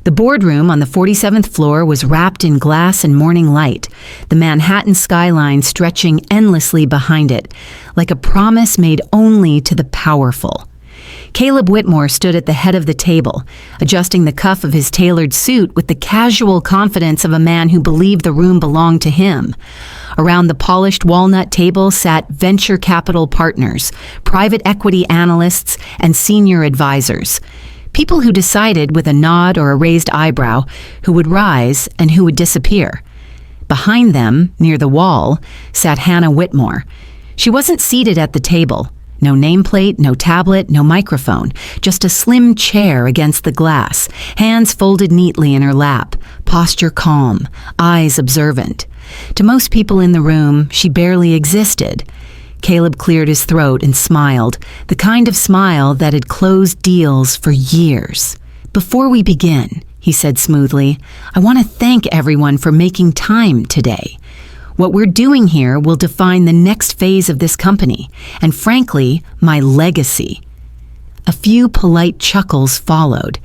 The boardroom on the 47th floor was wrapped in glass and morning light, the Manhattan skyline stretching endlessly behind it, like a promise made only to the powerful. Caleb Whitmore stood at the head of the table, adjusting the cuff of his tailored suit with the casual confidence of a man who believed the room belonged to him. Around the polished walnut table sat venture capital partners, private equity analysts, and senior advisors. People who decided with a nod or a raised eyebrow who would rise and who would disappear. Behind them, near the wall, sat Hannah Whitmore. She wasn't seated at the table. No nameplate, no tablet, no microphone, just a slim chair against the glass, hands folded neatly in her lap, posture calm, eyes observant. To most people in the room, she barely existed. Caleb cleared his throat and smiled, the kind of smile that had closed deals for years. "Before we begin," he said smoothly, "I want to thank everyone for making time today. What we're doing here will define the next phase of this company, and frankly, my legacy." A few polite chuckles followed.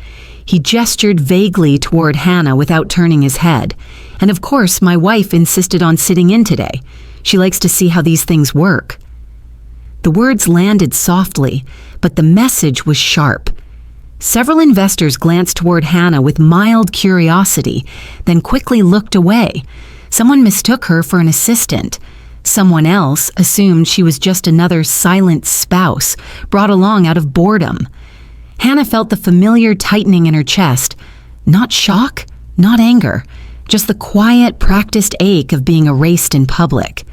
He gestured vaguely toward Hannah without turning his head. "And of course, my wife insisted on sitting in today. She likes to see how these things work." The words landed softly, but the message was sharp. Several investors glanced toward Hannah with mild curiosity, then quickly looked away. Someone mistook her for an assistant. Someone else assumed she was just another silent spouse, brought along out of boredom. Hannah felt the familiar tightening in her chest. Not shock, not anger, just the quiet, practiced ache of being erased in public.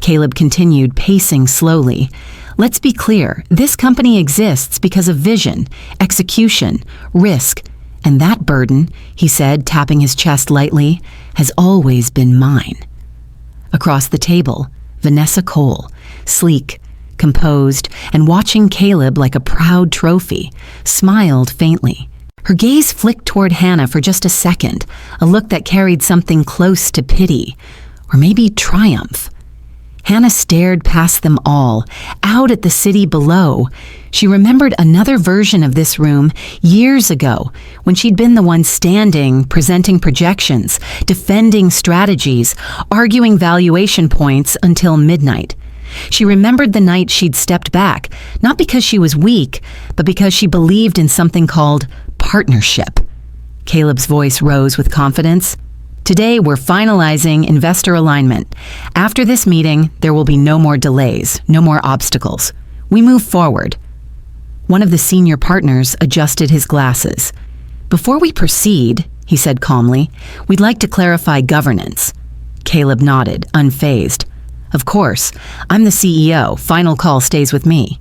Caleb continued, pacing slowly. "Let's be clear, this company exists because of vision, execution, risk, and that burden," he said, tapping his chest lightly, "has always been mine." Across the table, Vanessa Cole, sleek, composed, and watching Caleb like a proud trophy, smiled faintly. Her gaze flicked toward Hannah for just a second, a look that carried something close to pity, or maybe triumph. Hannah stared past them all, out at the city below. She remembered another version of this room years ago, when she'd been the one standing, presenting projections, defending strategies, arguing valuation points until midnight. She remembered the night she'd stepped back, not because she was weak, but because she believed in something called partnership. Caleb's voice rose with confidence. "Today, we're finalizing investor alignment. After this meeting, there will be no more delays, no more obstacles. We move forward." One of the senior partners adjusted his glasses. "Before we proceed," he said calmly, "we'd like to clarify governance." Caleb nodded, unfazed. "Of course, I'm the CEO. Final call stays with me."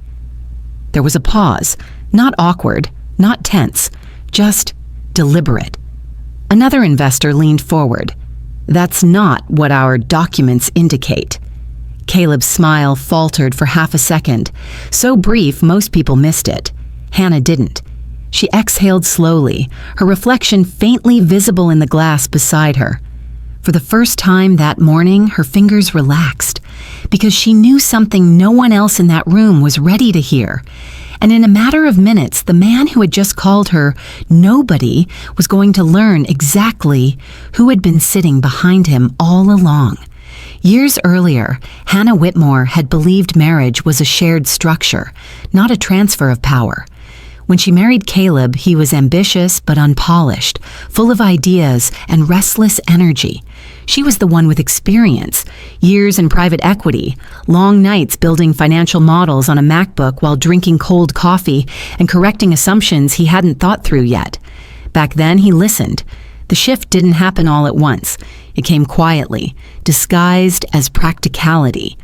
There was a pause, not awkward, not tense, just deliberate. Another investor leaned forward. "That's not what our documents indicate." Caleb's smile faltered for half a second, so brief most people missed it. Hannah didn't. She exhaled slowly, her reflection faintly visible in the glass beside her. For the first time that morning, her fingers relaxed, because she knew something no one else in that room was ready to hear. And in a matter of minutes, the man who had just called her nobody was going to learn exactly who had been sitting behind him all along. Years earlier, Hannah Whitmore had believed marriage was a shared structure, not a transfer of power. When she married Caleb, he was ambitious but unpolished, full of ideas and restless energy. She was the one with experience, years in private equity, long nights building financial models on a MacBook while drinking cold coffee and correcting assumptions he hadn't thought through yet. Back then, he listened. The shift didn't happen all at once. It came quietly, disguised as practicality.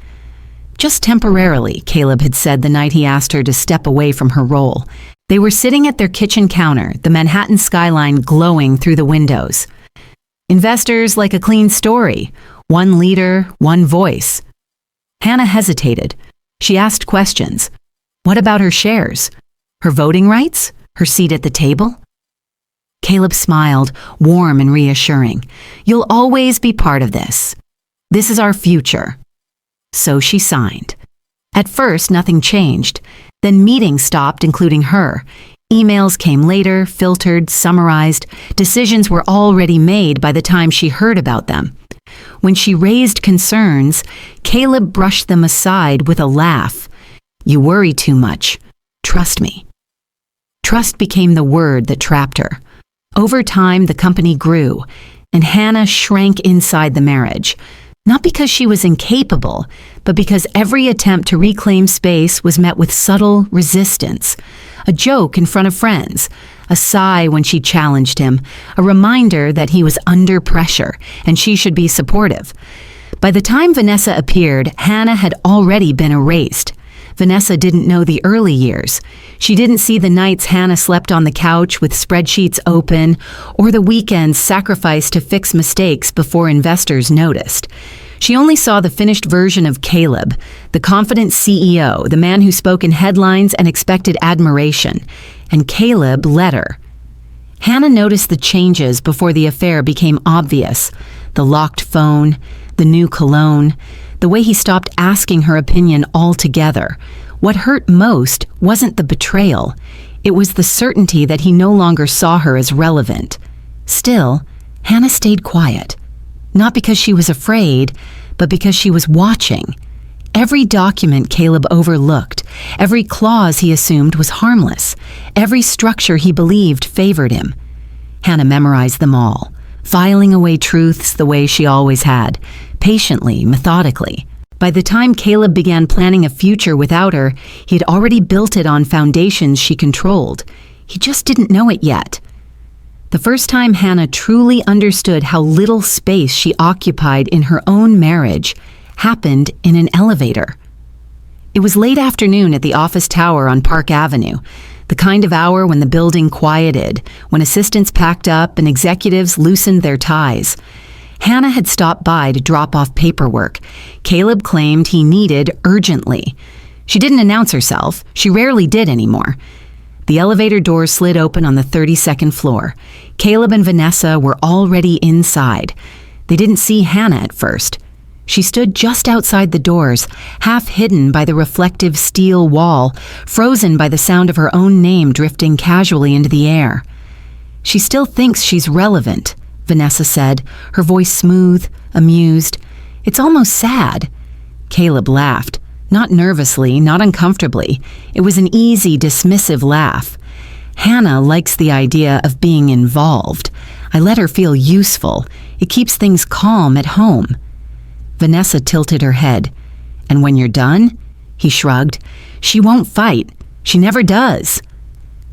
Just temporarily, Caleb had said the night he asked her to step away from her role. They were sitting at their kitchen counter, the Manhattan skyline glowing through the windows. Investors like a clean story, one leader, one voice. Hannah hesitated. She asked questions. What about her shares? Her voting rights? Her seat at the table? Caleb smiled, warm and reassuring. "You'll always be part of this. This is our future." So she signed. At first, nothing changed. Then meetings stopped, including her. Emails came later, filtered, summarized. Decisions were already made by the time she heard about them. When she raised concerns, Caleb brushed them aside with a laugh. "You worry too much. Trust me." Trust became the word that trapped her. Over time, the company grew, and Hannah shrank inside the marriage. Not because she was incapable, but because every attempt to reclaim space was met with subtle resistance. A joke in front of friends, a sigh when she challenged him, a reminder that he was under pressure and she should be supportive. By the time Vanessa appeared, Hannah had already been erased. Vanessa didn't know the early years. She didn't see the nights Hannah slept on the couch with spreadsheets open, or the weekends sacrificed to fix mistakes before investors noticed. She only saw the finished version of Caleb, the confident CEO, the man who spoke in headlines and expected admiration. And Caleb let her. Hannah noticed the changes before the affair became obvious. The locked phone, the new cologne, the way he stopped asking her opinion altogether. What hurt most wasn't the betrayal. It was the certainty that he no longer saw her as relevant. Still, Hannah stayed quiet. Not because she was afraid, but because she was watching. Every document Caleb overlooked, every clause he assumed was harmless, every structure he believed favored him. Hannah memorized them all, filing away truths the way she always had, patiently, methodically. By the time Caleb began planning a future without her, he had already built it on foundations she controlled. He just didn't know it yet. The first time Hannah truly understood how little space she occupied in her own marriage happened in an elevator. It was late afternoon at the office tower on Park Avenue, the kind of hour when the building quieted, when assistants packed up and executives loosened their ties. Hannah had stopped by to drop off paperwork Caleb claimed he needed urgently. She didn't announce herself. She rarely did anymore. The elevator doors slid open on the 32nd floor. Caleb and Vanessa were already inside. They didn't see Hannah at first. She stood just outside the doors, half hidden by the reflective steel wall, frozen by the sound of her own name drifting casually into the air. "She still thinks she's relevant," Vanessa said, her voice smooth, amused. "It's almost sad." Caleb laughed. Not nervously, not uncomfortably. It was an easy, dismissive laugh. "Hannah likes the idea of being involved. I let her feel useful. It keeps things calm at home." Vanessa tilted her head. "And when you're done?" He shrugged. "She won't fight. She never does."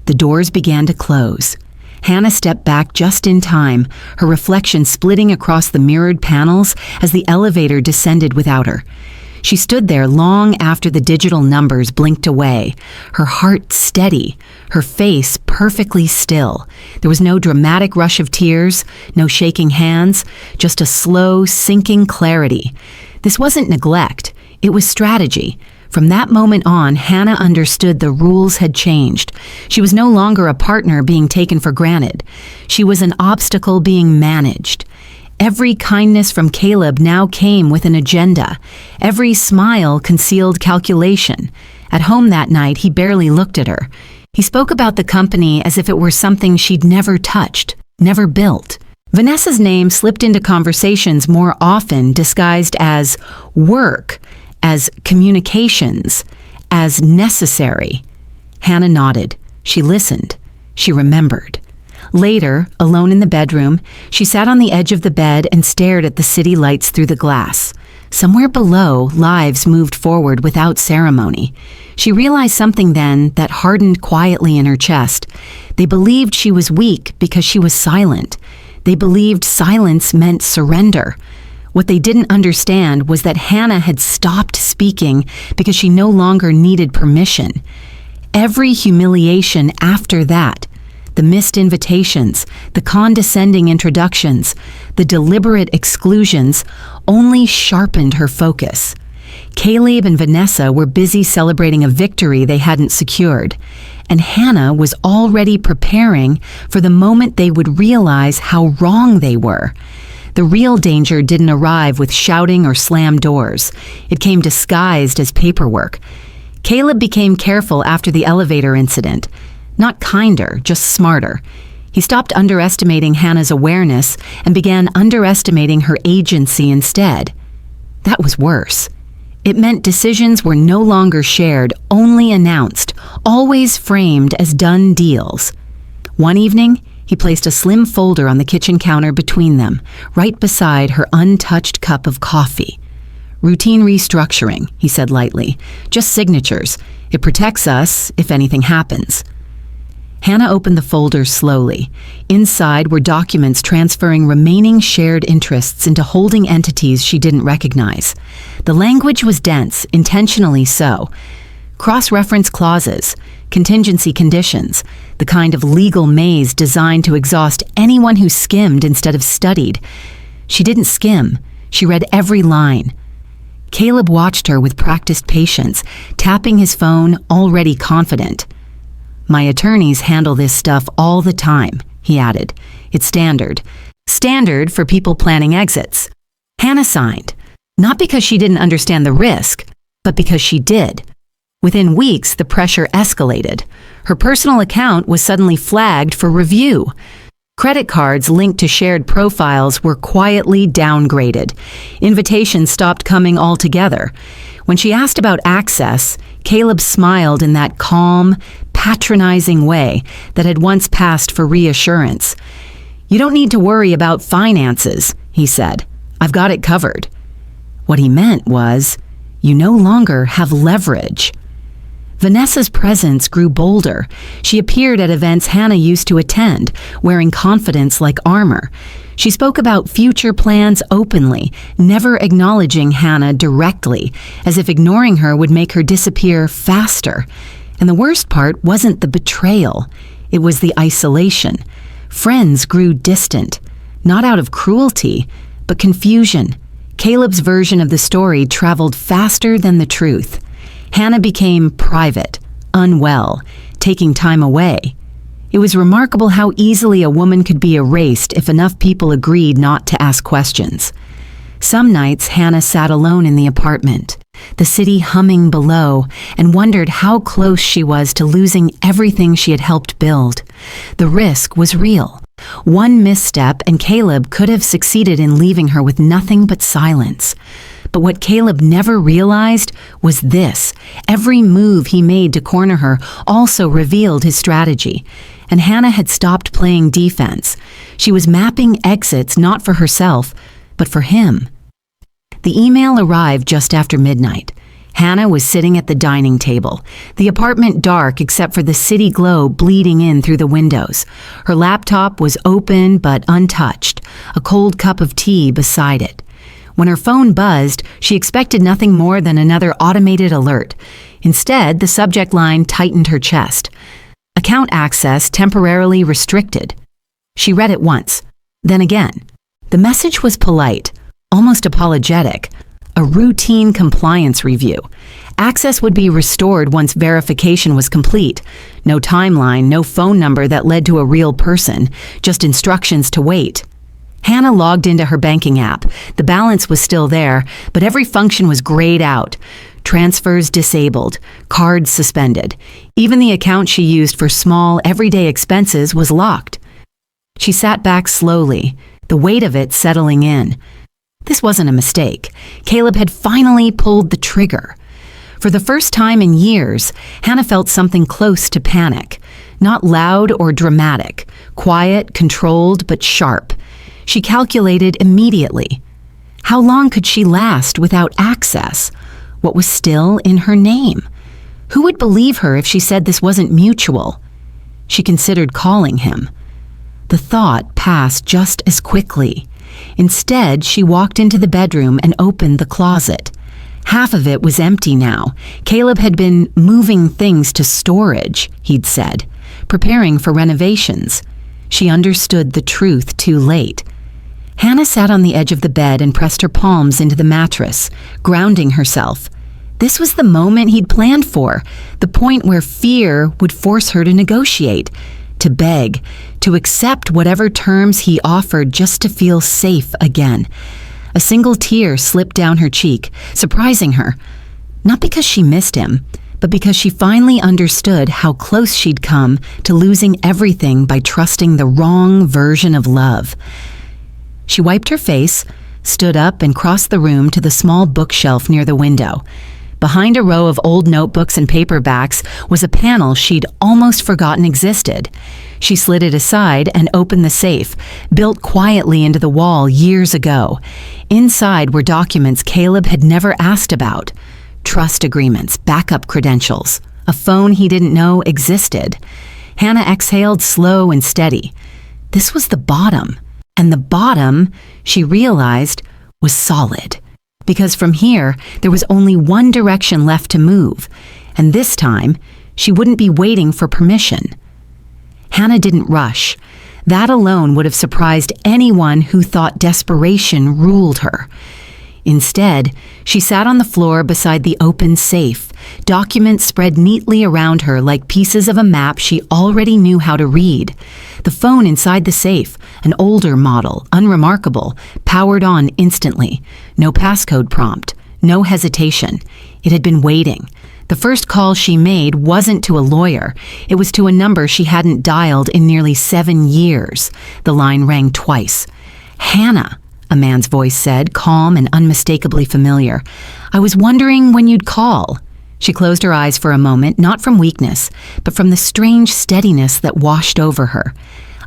The doors began to close. Hannah stepped back just in time, her reflection splitting across the mirrored panels as the elevator descended without her. She stood there long after the digital numbers blinked away, her heart steady, her face perfectly still. There was no dramatic rush of tears, no shaking hands, just a slow, sinking clarity. This wasn't neglect, it was strategy. From that moment on, Hannah understood the rules had changed. She was no longer a partner being taken for granted. She was an obstacle being managed. Every kindness from Caleb now came with an agenda. Every smile concealed calculation. At home that night, he barely looked at her. He spoke about the company as if it were something she'd never touched, never built. Vanessa's name slipped into conversations more often, disguised as work, as communications, as necessary. Hannah nodded. She listened. She remembered. Later, alone in the bedroom, she sat on the edge of the bed and stared at the city lights through the glass. Somewhere below, lives moved forward without ceremony. She realized something then that hardened quietly in her chest. They believed she was weak because she was silent. They believed silence meant surrender. What they didn't understand was that Hannah had stopped speaking because she no longer needed permission. Every humiliation after that, the missed invitations, the condescending introductions, the deliberate exclusions, only sharpened her focus. Caleb and Vanessa were busy celebrating a victory they hadn't secured, and Hannah was already preparing for the moment they would realize how wrong they were. The real danger didn't arrive with shouting or slammed doors. It came disguised as paperwork. Caleb became careful after the elevator incident. Not kinder, just smarter. He stopped underestimating Hannah's awareness and began underestimating her agency instead. That was worse. It meant decisions were no longer shared, only announced, always framed as done deals. One evening, he placed a slim folder on the kitchen counter between them, right beside her untouched cup of coffee. "Routine restructuring," he said lightly. "Just signatures. It protects us if anything happens." Hannah opened the folder slowly. Inside were documents transferring remaining shared interests into holding entities she didn't recognize. The language was dense, intentionally so. Cross-reference clauses, contingency conditions, the kind of legal maze designed to exhaust anyone who skimmed instead of studied. She didn't skim. She read every line. Caleb watched her with practiced patience, tapping his phone, already confident. "My attorneys handle this stuff all the time," he added. "It's standard. Standard for people planning exits." Hannah signed, not because she didn't understand the risk, but because she did. Within weeks, the pressure escalated. Her personal account was suddenly flagged for review. Credit cards linked to shared profiles were quietly downgraded. Invitations stopped coming altogether. When she asked about access, Caleb smiled in that calm, patronizing way that had once passed for reassurance. "You don't need to worry about finances," he said. "I've got it covered." What he meant was, you no longer have leverage. Vanessa's presence grew bolder. She appeared at events Hannah used to attend, wearing confidence like armor. She spoke about future plans openly, never acknowledging Hannah directly, as if ignoring her would make her disappear faster. And the worst part wasn't the betrayal. It was the isolation. Friends grew distant, not out of cruelty, but confusion. Caleb's version of the story traveled faster than the truth. Hannah became private, unwell, taking time away. It was remarkable how easily a woman could be erased if enough people agreed not to ask questions. Some nights, Hannah sat alone in the apartment, the city humming below, and wondered how close she was to losing everything she had helped build. The risk was real. One misstep and Caleb could have succeeded in leaving her with nothing but silence. But what Caleb never realized was this. Every move he made to corner her also revealed his strategy. And Hannah had stopped playing defense. She was mapping exits not for herself, but for him. The email arrived just after midnight. Hannah was sitting at the dining table, the apartment dark except for the city glow bleeding in through the windows. Her laptop was open but untouched, a cold cup of tea beside it. When her phone buzzed, she expected nothing more than another automated alert. Instead, the subject line tightened her chest. Account access temporarily restricted. She read it once, then again. The message was polite, almost apologetic. A routine compliance review. Access would be restored once verification was complete. No timeline, no phone number that led to a real person, just instructions to wait. Hannah logged into her banking app. The balance was still there, but every function was grayed out. Transfers disabled, cards suspended. Even the account she used for small, everyday expenses was locked. She sat back slowly, the weight of it settling in. This wasn't a mistake. Caleb had finally pulled the trigger. For the first time in years, Hannah felt something close to panic. Not loud or dramatic, quiet, controlled, but sharp. She calculated immediately. How long could she last without access? What was still in her name? Who would believe her if she said this wasn't mutual? She considered calling him. The thought passed just as quickly. Instead, she walked into the bedroom and opened the closet. Half of it was empty now. Caleb had been moving things to storage, he'd said, preparing for renovations. She understood the truth too late. Hannah sat on the edge of the bed and pressed her palms into the mattress, grounding herself. This was the moment he'd planned for, the point where fear would force her to negotiate, to beg, to accept whatever terms he offered just to feel safe again. A single tear slipped down her cheek, surprising her. Not because she missed him, but because she finally understood how close she'd come to losing everything by trusting the wrong version of love. She wiped her face, stood up, and crossed the room to the small bookshelf near the window. Behind a row of old notebooks and paperbacks was a panel she'd almost forgotten existed. She slid it aside and opened the safe, built quietly into the wall years ago. Inside were documents Caleb had never asked about. Trust agreements, backup credentials, a phone he didn't know existed. Hannah exhaled slow and steady. This was the bottom. And the bottom, she realized, was solid. Because from here, there was only one direction left to move, and this time, she wouldn't be waiting for permission. Hannah didn't rush. That alone would have surprised anyone who thought desperation ruled her. Instead, she sat on the floor beside the open safe, documents spread neatly around her like pieces of a map she already knew how to read. The phone inside the safe, an older model, unremarkable, powered on instantly. No passcode prompt, no hesitation. It had been waiting. The first call she made wasn't to a lawyer. It was to a number she hadn't dialed in nearly 7 years. The line rang twice. "Hannah," a man's voice said, calm and unmistakably familiar. "I was wondering when you'd call." She closed her eyes for a moment, not from weakness, but from the strange steadiness that washed over her.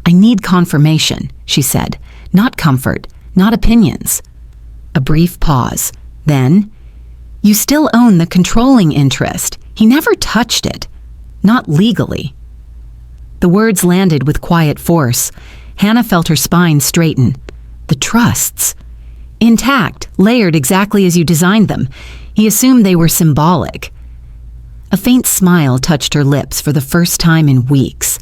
"I need confirmation," she said. "Not comfort, not opinions." A brief pause. Then, "You still own the controlling interest. He never touched it. Not legally." The words landed with quiet force. Hannah felt her spine straighten. The trusts. Intact, layered exactly as you designed them. He assumed they were symbolic. A faint smile touched her lips for the first time in weeks.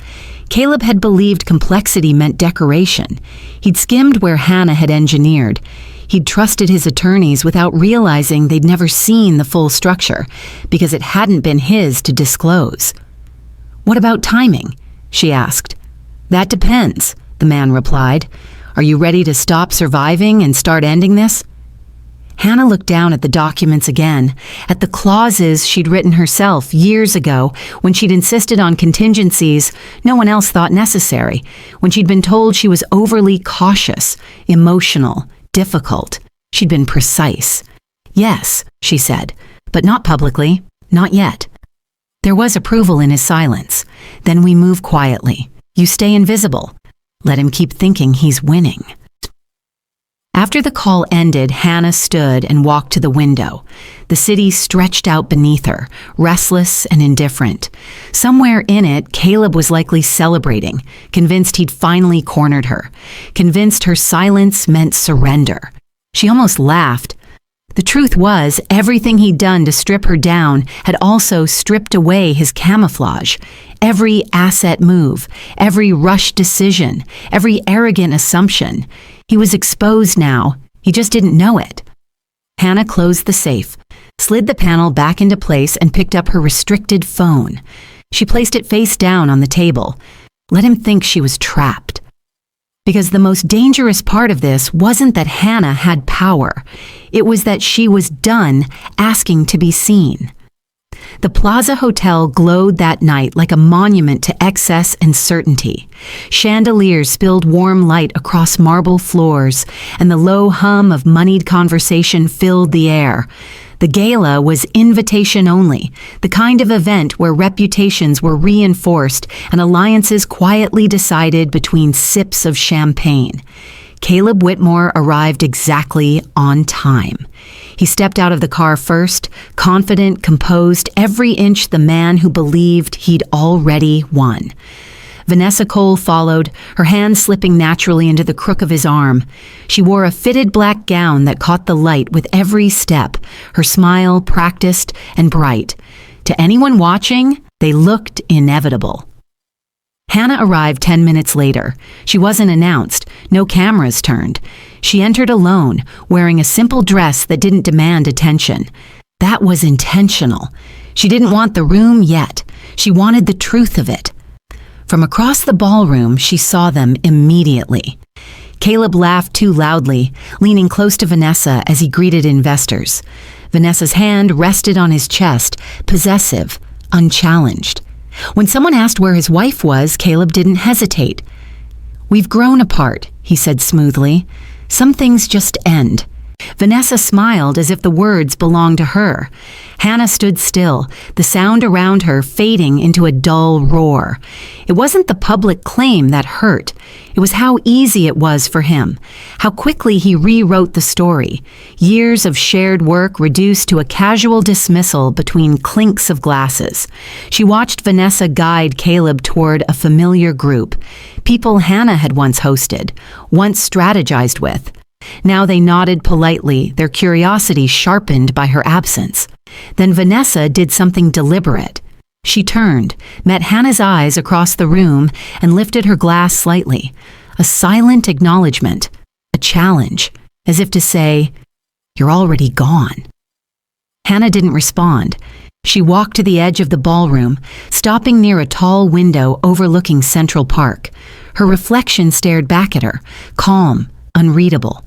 Caleb had believed complexity meant decoration. He'd skimmed where Hannah had engineered. He'd trusted his attorneys without realizing they'd never seen the full structure, because it hadn't been his to disclose. "What about timing?" she asked. "That depends," the man replied. "Are you ready to stop surviving and start ending this?" Hannah looked down at the documents again, at the clauses she'd written herself years ago when she'd insisted on contingencies no one else thought necessary, when she'd been told she was overly cautious, emotional, difficult. She'd been precise. "Yes," she said, "but not publicly, not yet." There was approval in his silence. "Then we move quietly. You stay invisible. Let him keep thinking he's winning." After the call ended, Hannah stood and walked to the window. The city stretched out beneath her, restless and indifferent. Somewhere in it, Caleb was likely celebrating, convinced he'd finally cornered her, convinced her silence meant surrender. She almost laughed. The truth was, everything he'd done to strip her down had also stripped away his camouflage. Every asset move, every rushed decision, every arrogant assumption. He was exposed now. He just didn't know it. Hannah closed the safe, slid the panel back into place, and picked up her restricted phone. She placed it face down on the table. Let him think she was trapped. Because the most dangerous part of this wasn't that Hannah had power. It was that she was done asking to be seen. The Plaza Hotel glowed that night like a monument to excess and certainty. Chandeliers spilled warm light across marble floors, and the low hum of moneyed conversation filled the air. The gala was invitation only, the kind of event where reputations were reinforced and alliances quietly decided between sips of champagne. Caleb Whitmore arrived exactly on time. He stepped out of the car first, confident, composed, every inch the man who believed he'd already won. Vanessa Cole followed, her hand slipping naturally into the crook of his arm. She wore a fitted black gown that caught the light with every step, her smile practiced and bright. To anyone watching, they looked inevitable. Hannah arrived 10 minutes later. She wasn't announced, no cameras turned. She entered alone, wearing a simple dress that didn't demand attention. That was intentional. She didn't want the room yet. She wanted the truth of it. From across the ballroom, she saw them immediately. Caleb laughed too loudly, leaning close to Vanessa as he greeted investors. Vanessa's hand rested on his chest, possessive, unchallenged. When someone asked where his wife was, Caleb didn't hesitate. "We've grown apart," he said smoothly. "Some things just end." Vanessa smiled as if the words belonged to her. Hannah stood still, the sound around her fading into a dull roar. It wasn't the public claim that hurt. It was how easy it was for him, how quickly he rewrote the story. Years of shared work reduced to a casual dismissal between clinks of glasses. She watched Vanessa guide Caleb toward a familiar group, people Hannah had once hosted, once strategized with. Now they nodded politely, their curiosity sharpened by her absence. Then Vanessa did something deliberate. She turned, met Hannah's eyes across the room, and lifted her glass slightly. A silent acknowledgement, a challenge, as if to say, "You're already gone." Hannah didn't respond. She walked to the edge of the ballroom, stopping near a tall window overlooking Central Park. Her reflection stared back at her, calm, unreadable.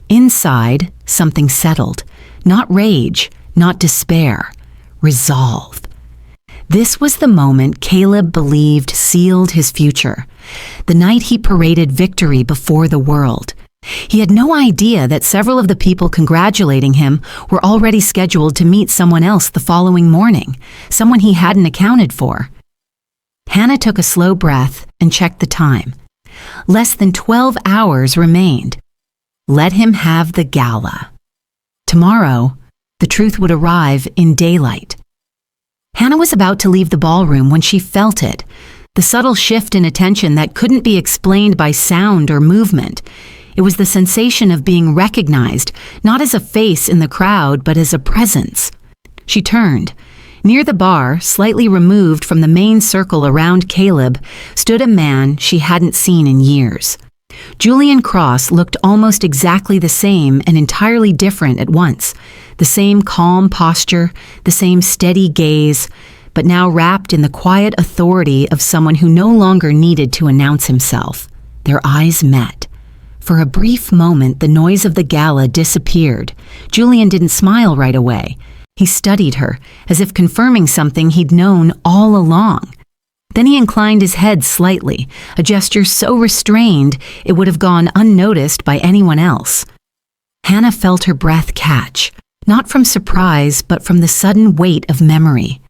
Inside, something settled. Not rage, not despair. Resolve. This was the moment Caleb believed sealed his future. The night he paraded victory before the world. He had no idea that several of the people congratulating him were already scheduled to meet someone else the following morning, someone he hadn't accounted for. Hannah took a slow breath and checked the time. Less than 12 hours remained. Let him have the gala. Tomorrow, the truth would arrive in daylight. Hannah was about to leave the ballroom when she felt it, the subtle shift in attention that couldn't be explained by sound or movement. It was the sensation of being recognized, not as a face in the crowd, but as a presence. She turned. Near the bar, slightly removed from the main circle around Caleb, stood a man she hadn't seen in years. Julian Cross looked almost exactly the same and entirely different at once. The same calm posture, the same steady gaze, but now wrapped in the quiet authority of someone who no longer needed to announce himself. Their eyes met. For a brief moment, the noise of the gala disappeared. Julian didn't smile right away. He studied her, as if confirming something he'd known all along. Then he inclined his head slightly, a gesture so restrained it would have gone unnoticed by anyone else. Hannah felt her breath catch, not from surprise, but from the sudden weight of memory.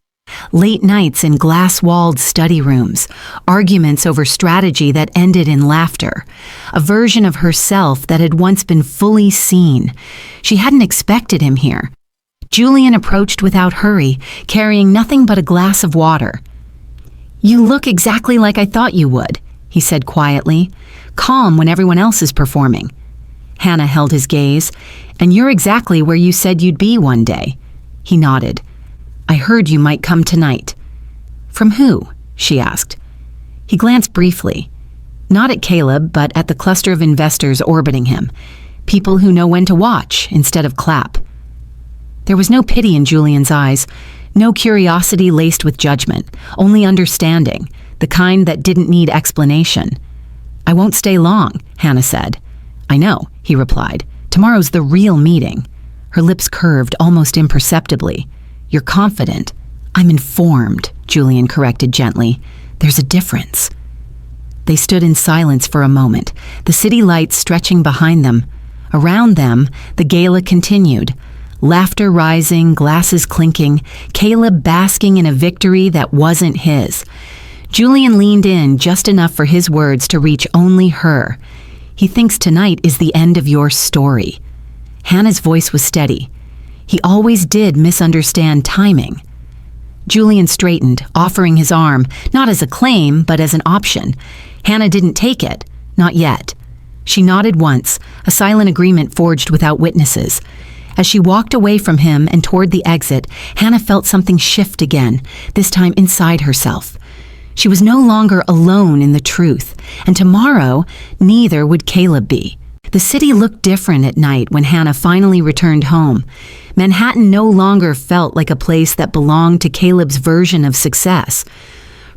Late nights in glass-walled study rooms, arguments over strategy that ended in laughter, a version of herself that had once been fully seen. She hadn't expected him here. Julian approached without hurry, carrying nothing but a glass of water. "You look exactly like I thought you would," he said quietly, calm when everyone else is performing. Hannah held his gaze. "And you're exactly where you said you'd be one day." He nodded. "I heard you might come tonight." "From who?" she asked. He glanced briefly, not at Caleb, but at the cluster of investors orbiting him, people who know when to watch instead of clap. There was no pity in Julian's eyes, no curiosity laced with judgment, only understanding, the kind that didn't need explanation. "I won't stay long," Hannah said. "I know," he replied. "Tomorrow's the real meeting." Her lips curved almost imperceptibly. "You're confident." "I'm informed," Julian corrected gently. "There's a difference." They stood in silence for a moment, the city lights stretching behind them. Around them, the gala continued. Laughter rising, glasses clinking, Caleb basking in a victory that wasn't his. Julian leaned in just enough for his words to reach only her. "He thinks tonight is the end of your story." Hannah's voice was steady. He always did misunderstand timing. Julian straightened, offering his arm, not as a claim, but as an option. Hannah didn't take it, not yet. She nodded once, a silent agreement forged without witnesses. As she walked away from him and toward the exit, Hannah felt something shift again, this time inside herself. She was no longer alone in the truth, and tomorrow, neither would Caleb be. The city looked different at night when Hannah finally returned home. Manhattan no longer felt like a place that belonged to Caleb's version of success.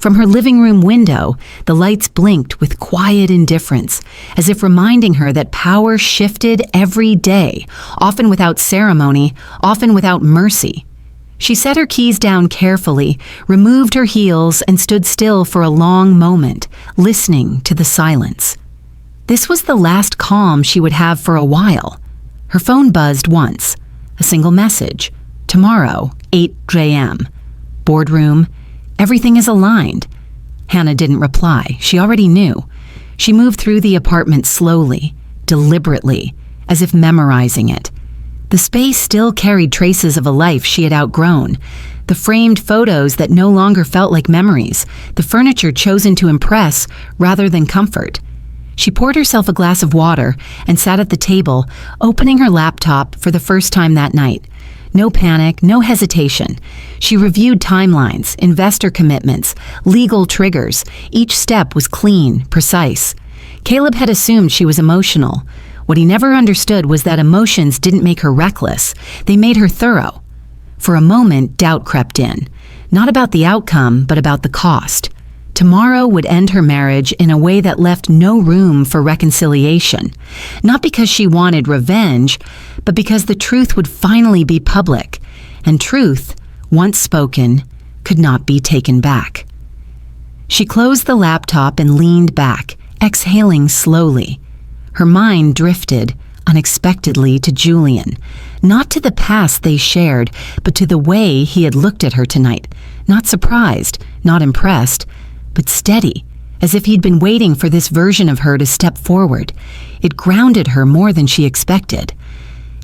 From her living room window, the lights blinked with quiet indifference, as if reminding her that power shifted every day, often without ceremony, often without mercy. She set her keys down carefully, removed her heels, and stood still for a long moment, listening to the silence. This was the last calm she would have for a while. Her phone buzzed once. A single message. Tomorrow, 8 a.m. Boardroom. Everything is aligned. Hannah didn't reply. She already knew. She moved through the apartment slowly, deliberately, as if memorizing it. The space still carried traces of a life she had outgrown. The framed photos that no longer felt like memories. The furniture chosen to impress rather than comfort. She poured herself a glass of water and sat at the table, opening her laptop for the first time that night. No panic, no hesitation. She reviewed timelines, investor commitments, legal triggers. Each step was clean, precise. Caleb had assumed she was emotional. What he never understood was that emotions didn't make her reckless. They made her thorough. For a moment, doubt crept in. Not about the outcome, but about the cost. Tomorrow would end her marriage in a way that left no room for reconciliation. Not because she wanted revenge, but because the truth would finally be public. And truth, once spoken, could not be taken back. She closed the laptop and leaned back, exhaling slowly. Her mind drifted, unexpectedly, to Julian. Not to the past they shared, but to the way he had looked at her tonight. Not surprised, not impressed, but steady, as if he'd been waiting for this version of her to step forward. It grounded her more than she expected.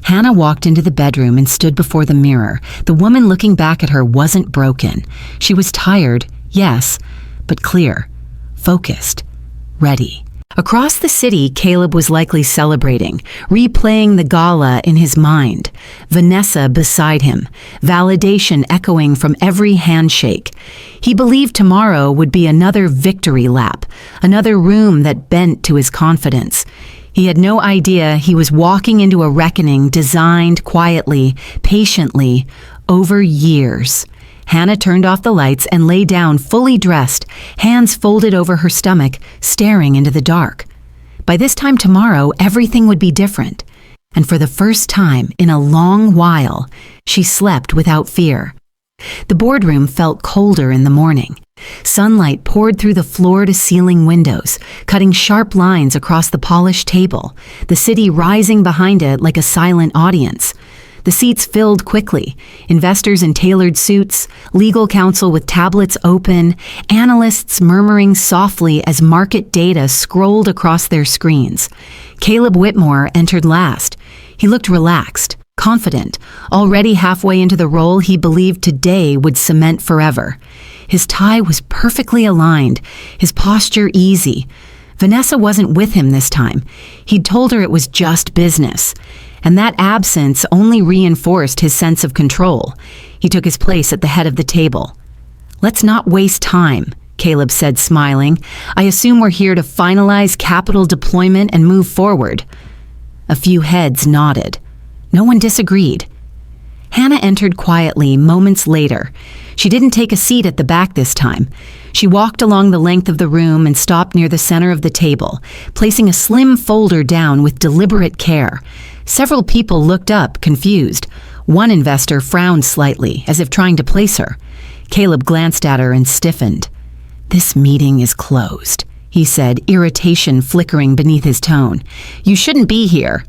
Hannah walked into the bedroom and stood before the mirror. The woman looking back at her wasn't broken. She was tired, yes, but clear, focused, ready. Across the city, Caleb was likely celebrating, replaying the gala in his mind. Vanessa beside him, validation echoing from every handshake. He believed tomorrow would be another victory lap, another room that bent to his confidence. He had no idea he was walking into a reckoning designed quietly, patiently, over years. Hannah turned off the lights and lay down fully dressed, hands folded over her stomach, staring into the dark. By this time tomorrow, everything would be different. And for the first time in a long while, she slept without fear. The boardroom felt colder in the morning. Sunlight poured through the floor-to-ceiling windows, cutting sharp lines across the polished table, the city rising behind it like a silent audience. The seats filled quickly, investors in tailored suits, legal counsel with tablets open, analysts murmuring softly as market data scrolled across their screens. Caleb Whitmore entered last. He looked relaxed, confident, already halfway into the role he believed today would cement forever. His tie was perfectly aligned, his posture easy. Vanessa wasn't with him this time. He'd told her it was just business. And that absence only reinforced his sense of control. He took his place at the head of the table. "Let's not waste time," Caleb said, smiling. "I assume we're here to finalize capital deployment and move forward." A few heads nodded. No one disagreed. Hannah entered quietly moments later. She didn't take a seat at the back this time. She walked along the length of the room and stopped near the center of the table, placing a slim folder down with deliberate care. Several people looked up, confused. One investor frowned slightly, as if trying to place her. Caleb glanced at her and stiffened. "This meeting is closed," he said, irritation flickering beneath his tone. "You shouldn't be here."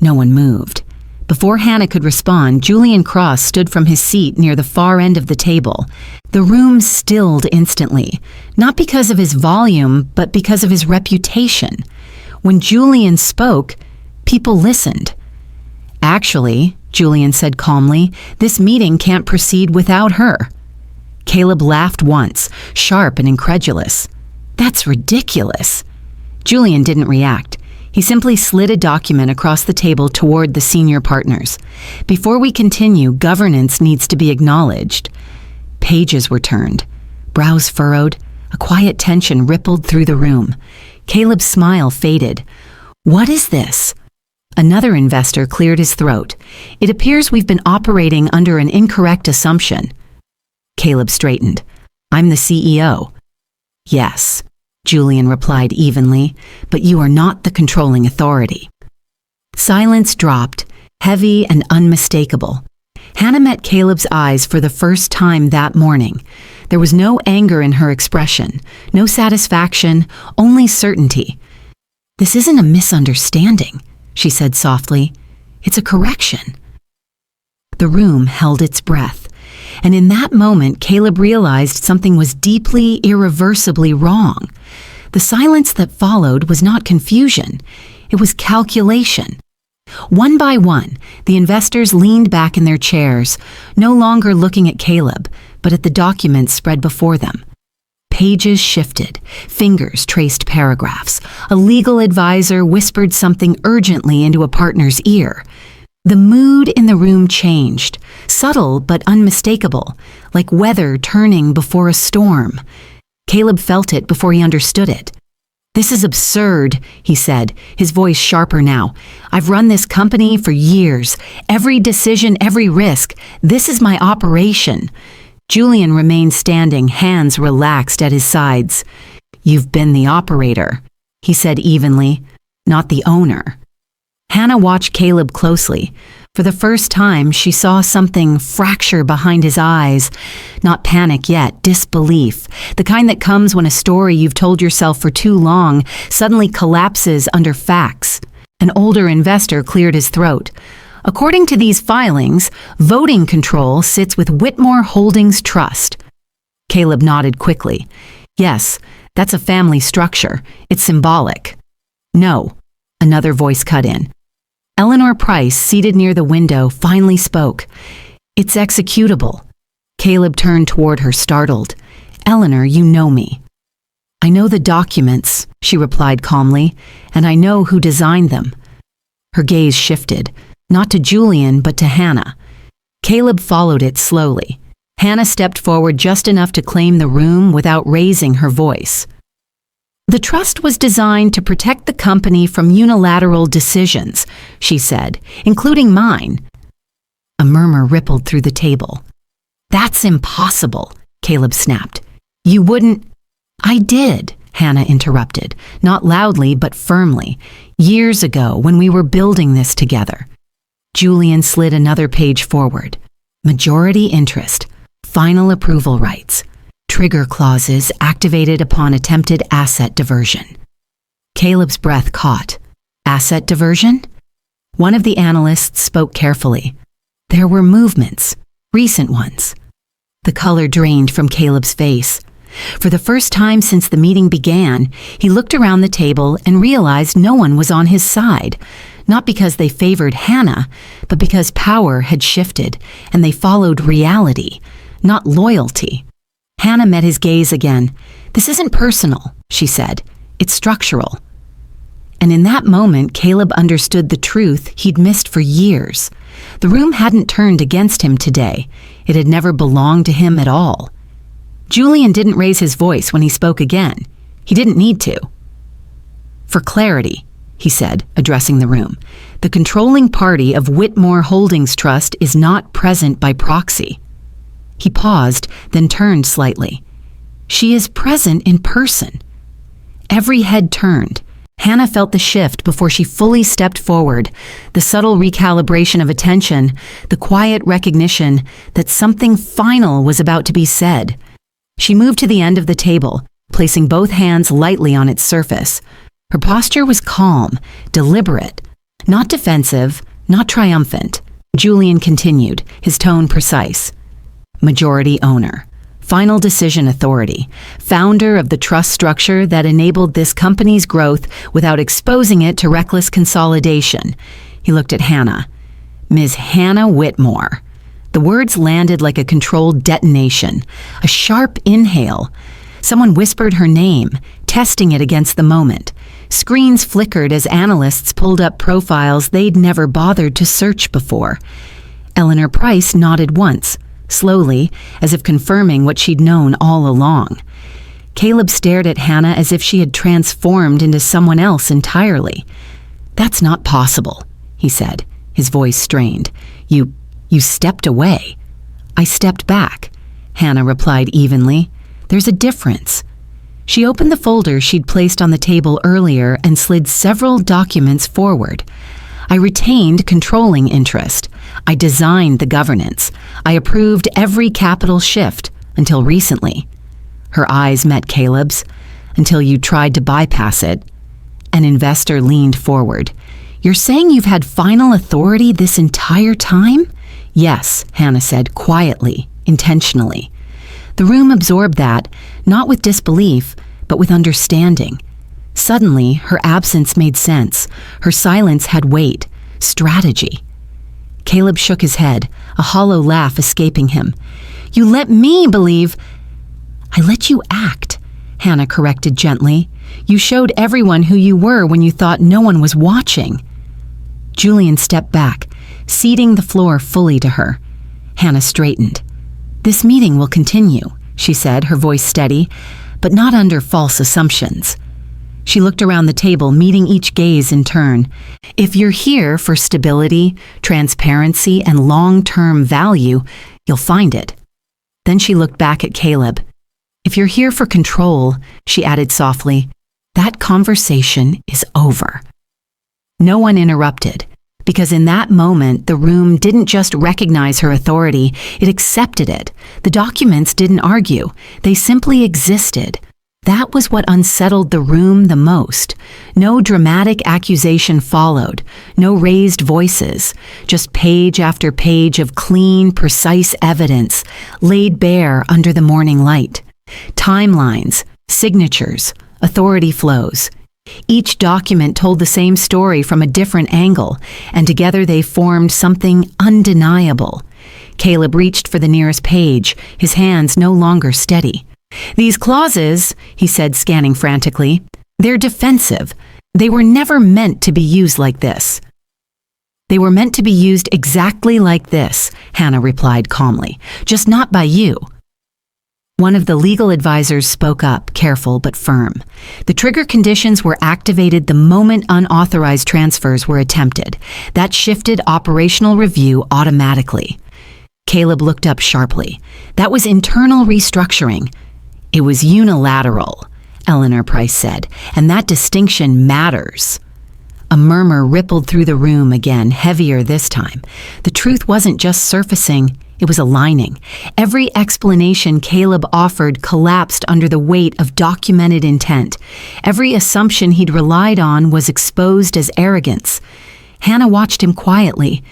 No one moved. Before Hannah could respond, Julian Cross stood from his seat near the far end of the table. The room stilled instantly, not because of his volume, but because of his reputation. When Julian spoke, people listened. "Actually," Julian said calmly, "this meeting can't proceed without her." Caleb laughed once, sharp and incredulous. "That's ridiculous." Julian didn't react. He simply slid a document across the table toward the senior partners. "Before we continue, governance needs to be acknowledged." Pages were turned, brows furrowed, a quiet tension rippled through the room. Caleb's smile faded. "What is this?" Another investor cleared his throat. "It appears we've been operating under an incorrect assumption." Caleb straightened. I'm the CEO. Yes, Julian replied evenly, but you are not the controlling authority. Silence dropped, heavy and unmistakable. Hannah met Caleb's eyes for the first time that morning. There was no anger in her expression, no satisfaction, only certainty. This isn't a misunderstanding, she said softly. It's a correction. The room held its breath, and in that moment Caleb realized something was deeply, irreversibly wrong. The silence that followed was not confusion, it was calculation. One by one, the investors leaned back in their chairs, no longer looking at Caleb, but at the documents spread before them. Pages shifted, fingers traced paragraphs. A legal advisor whispered something urgently into a partner's ear. The mood in the room changed, subtle but unmistakable, like weather turning before a storm. Caleb felt it before he understood it. This is absurd, he said, his voice sharper now. I've run this company for years. Every decision, every risk. This is my operation. Julian remained standing, hands relaxed at his sides. You've been the operator, he said evenly, not the owner. Hannah watched Caleb closely. For the first time, she saw something fracture behind his eyes. Not panic yet, disbelief. The kind that comes when a story you've told yourself for too long suddenly collapses under facts. An older investor cleared his throat. According to these filings, voting control sits with Whitmore Holdings Trust. Caleb nodded quickly. Yes, that's a family structure. It's symbolic. No, another voice cut in. Eleanor Price, seated near the window, finally spoke. It's executable. Caleb turned toward her, startled. Eleanor, you know me. I know the documents, she replied calmly, and I know who designed them. Her gaze shifted, not to Julian, but to Hannah. Caleb followed it slowly. Hannah stepped forward just enough to claim the room without raising her voice. The trust was designed to protect the company from unilateral decisions, she said, including mine. A murmur rippled through the table. That's impossible, Caleb snapped. You wouldn't... I did, Hannah interrupted, not loudly but firmly, years ago when we were building this together. Julian slid another page forward. Majority interest, final approval rights. Trigger clauses activated upon attempted asset diversion. Caleb's breath caught. Asset diversion? One of the analysts spoke carefully. There were movements, recent ones. The color drained from Caleb's face. For the first time since the meeting began, he looked around the table and realized no one was on his side, not because they favored Hannah, but because power had shifted and they followed reality, not loyalty. Hannah met his gaze again. This isn't personal, she said. It's structural. And in that moment, Caleb understood the truth he'd missed for years. The room hadn't turned against him today. It had never belonged to him at all. Julian didn't raise his voice when he spoke again. He didn't need to. For clarity, he said, addressing the room, the controlling party of Whitmore Holdings Trust is not present by proxy. He paused, then turned slightly. She is present in person. Every head turned. Hannah felt the shift before she fully stepped forward, the subtle recalibration of attention, the quiet recognition that something final was about to be said. She moved to the end of the table, placing both hands lightly on its surface. Her posture was calm, deliberate, not defensive, not triumphant. Julian continued, his tone precise. Majority owner, final decision authority, founder of the trust structure that enabled this company's growth without exposing it to reckless consolidation. He looked at Hannah. Ms. Hannah Whitmore. The words landed like a controlled detonation, a sharp inhale. Someone whispered her name, testing it against the moment. Screens flickered as analysts pulled up profiles they'd never bothered to search before. Eleanor Price nodded once, slowly, as if confirming what she'd known all along. Caleb stared at Hannah as if she had transformed into someone else entirely. That's not possible, he said, his voice strained. You stepped away. I stepped back, Hannah replied evenly. There's a difference. She opened the folder she'd placed on the table earlier and slid several documents forward. I retained controlling interest. I designed the governance. I approved every capital shift until recently. Her eyes met Caleb's. Until you tried to bypass it. An investor leaned forward. You're saying you've had final authority this entire time? Yes, Hannah said quietly, intentionally. The room absorbed that, not with disbelief, but with understanding. Suddenly, her absence made sense. Her silence had weight, strategy. Caleb shook his head, a hollow laugh escaping him. You let me believe... I let you act, Hannah corrected gently. You showed everyone who you were when you thought no one was watching. Julian stepped back, ceding the floor fully to her. Hannah straightened. This meeting will continue, she said, her voice steady, but not under false assumptions. She looked around the table, meeting each gaze in turn. If you're here for stability, transparency, and long-term value, you'll find it. Then she looked back at Caleb. If you're here for control, she added softly, that conversation is over. No one interrupted, because in that moment, the room didn't just recognize her authority, it accepted it. The documents didn't argue. They simply existed. That was what unsettled the room the most. No dramatic accusation followed, no raised voices, just page after page of clean, precise evidence laid bare under the morning light. Timelines, signatures, authority flows. Each document told the same story from a different angle, and together they formed something undeniable. Caleb reached for the nearest page, his hands no longer steady. These clauses, he said, scanning frantically, they're defensive. They were never meant to be used like this. They were meant to be used exactly like this, Hannah replied calmly, just not by you. One of the legal advisors spoke up, careful but firm. The trigger conditions were activated the moment unauthorized transfers were attempted. That shifted operational review automatically. Caleb looked up sharply. That was internal restructuring. It was unilateral, Eleanor Price said, and that distinction matters. A murmur rippled through the room again, heavier this time. The truth wasn't just surfacing, it was aligning. Every explanation Caleb offered collapsed under the weight of documented intent. Every assumption he'd relied on was exposed as arrogance. Hannah watched him quietly.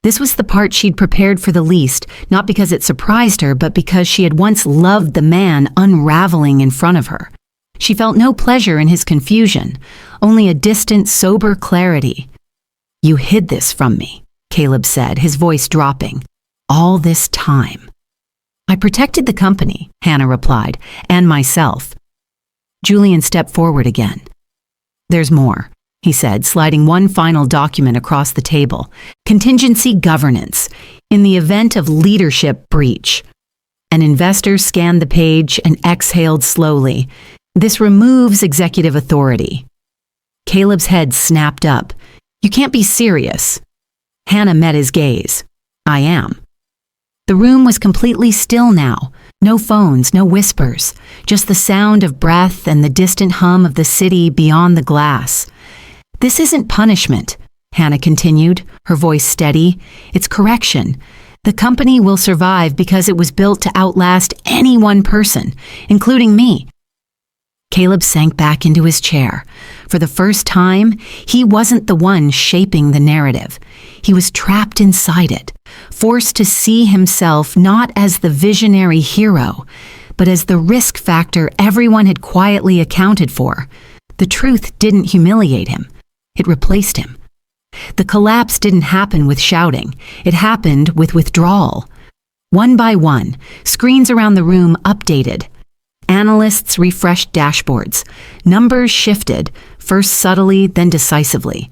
This was the part she'd prepared for the least, not because it surprised her, but because she had once loved the man unraveling in front of her. She felt no pleasure in his confusion, only a distant, sober clarity. You hid this from me, Caleb said, his voice dropping. All this time. I protected the company, Hannah replied, and myself. Julian stepped forward again. There's more, he said, sliding one final document across the table. Contingency governance, in the event of leadership breach. An investor scanned the page and exhaled slowly. This removes executive authority. Caleb's head snapped up. You can't be serious. Hannah met his gaze. I am. The room was completely still now. No phones, no whispers, just the sound of breath and the distant hum of the city beyond the glass. This isn't punishment, Hannah continued, her voice steady. It's correction. The company will survive because it was built to outlast any one person, including me. Caleb sank back into his chair. For the first time, he wasn't the one shaping the narrative. He was trapped inside it, forced to see himself not as the visionary hero, but as the risk factor everyone had quietly accounted for. The truth didn't humiliate him. It replaced him. The collapse didn't happen with shouting. It happened with withdrawal. One by one, screens around the room updated. Analysts refreshed dashboards. Numbers shifted, first subtly, then decisively.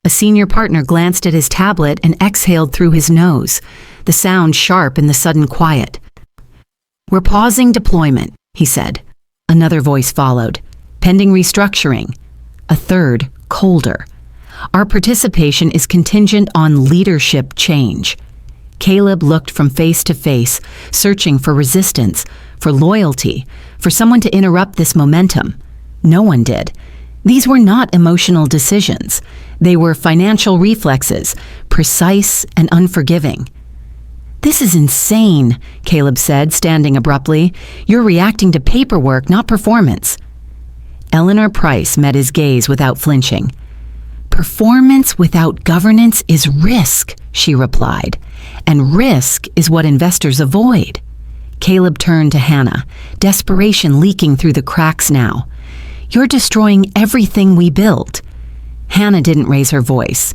A senior partner glanced at his tablet and exhaled through his nose, the sound sharp in the sudden quiet. We're pausing deployment, he said. Another voice followed. Pending restructuring. A third, colder. Our participation is contingent on leadership change. Caleb looked from face to face, searching for resistance, for loyalty, for someone to interrupt this momentum. No one did. These were not emotional decisions. They were financial reflexes, precise and unforgiving. "This is insane," Caleb said, standing abruptly. "You're reacting to paperwork, not performance." Eleanor Price met his gaze without flinching. "Performance without governance is risk," she replied, "and risk is what investors avoid." Caleb turned to Hannah, desperation leaking through the cracks now. "You're destroying everything we built." Hannah didn't raise her voice.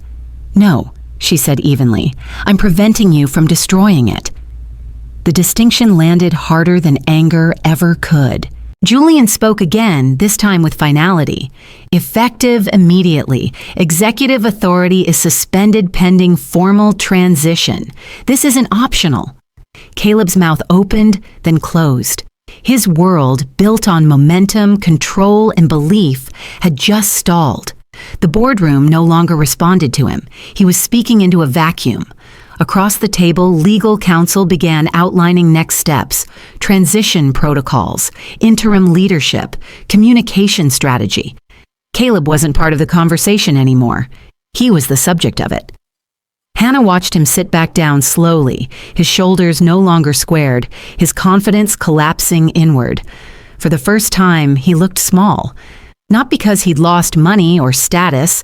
"No," she said evenly, "I'm preventing you from destroying it." The distinction landed harder than anger ever could. Julian spoke again, this time with finality. "Effective immediately. Executive authority is suspended pending formal transition. This isn't optional." Caleb's mouth opened, then closed. His world, built on momentum, control, and belief, had just stalled. The boardroom no longer responded to him. He was speaking into a vacuum. Across the table, legal counsel began outlining next steps, transition protocols, interim leadership, communication strategy. Caleb wasn't part of the conversation anymore. He was the subject of it. Hannah watched him sit back down slowly, his shoulders no longer squared, his confidence collapsing inward. For the first time, he looked small. Not because he'd lost money or status,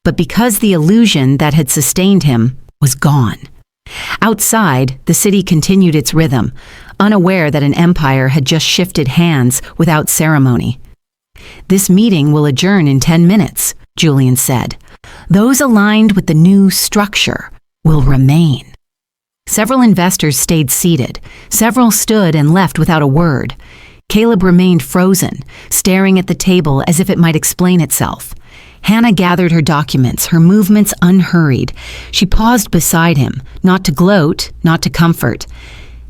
but because the illusion that had sustained him was gone. Outside, the city continued its rhythm, unaware that an empire had just shifted hands without ceremony. "This meeting will adjourn in 10 minutes, Julian said. "Those aligned with the new structure will remain." Several investors stayed seated. Several stood and left without a word. Caleb remained frozen, staring at the table as if it might explain itself. Hannah gathered her documents, her movements unhurried. She paused beside him, not to gloat, not to comfort.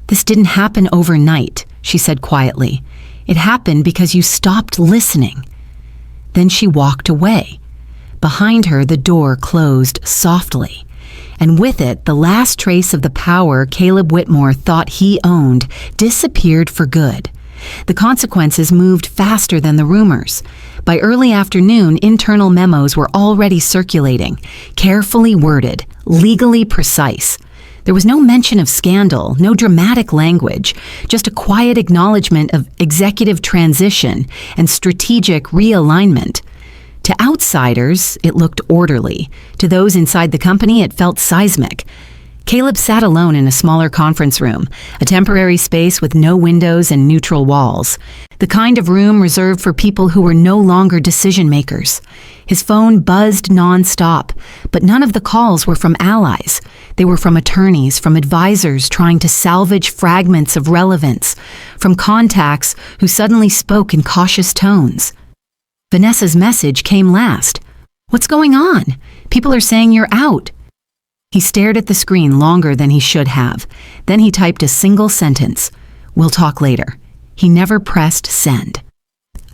"This didn't happen overnight," she said quietly. "It happened because you stopped listening." Then she walked away. Behind her, the door closed softly, and with it, the last trace of the power Caleb Whitmore thought he owned disappeared for good. The consequences moved faster than the rumors. By early afternoon, internal memos were already circulating, carefully worded, legally precise. There was no mention of scandal, no dramatic language, just a quiet acknowledgement of executive transition and strategic realignment. To outsiders, it looked orderly. To those inside the company, it felt seismic. Caleb sat alone in a smaller conference room, a temporary space with no windows and neutral walls, the kind of room reserved for people who were no longer decision makers. His phone buzzed nonstop, but none of the calls were from allies. They were from attorneys, from advisors trying to salvage fragments of relevance, from contacts who suddenly spoke in cautious tones. Vanessa's message came last. "What's going on? People are saying you're out." He stared at the screen longer than he should have. Then he typed a single sentence. "We'll talk later." He never pressed send.